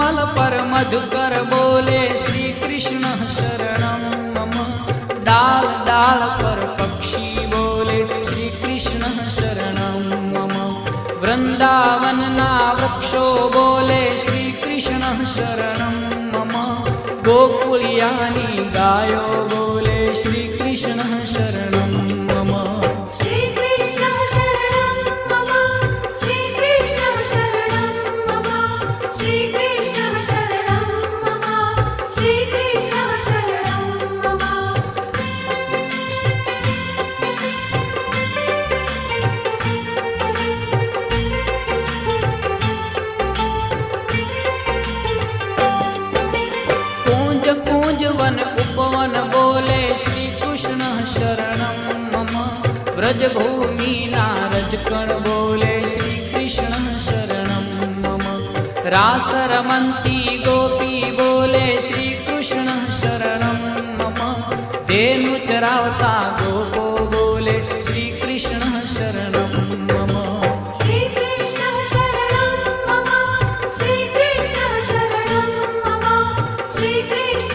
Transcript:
कमल पर मधुकर बोले श्री कृष्ण शरणं मम। डाल डाल पर पक्षी बोले श्री कृष्ण शरणं मम। वृंदावन ना वृक्षो बोले श्री कृष्ण शरणं मम। गोकुलियानी गायो बोले श्री कृष्ण शरणं मम। श्री कृष्ण शरणं मम। श्री कृष्ण शरणं मम। श्री कृष्ण शरणं मम। श्री कृष्ण शरणं मम। कूंज कूंज वन उपवन बोले श्री कृष्ण शरणं मम। व्रजभूमि नारजकण बोले श्री कृष्ण शरणं मम। रास रमन्ती गोपी बोले श्री कृष्ण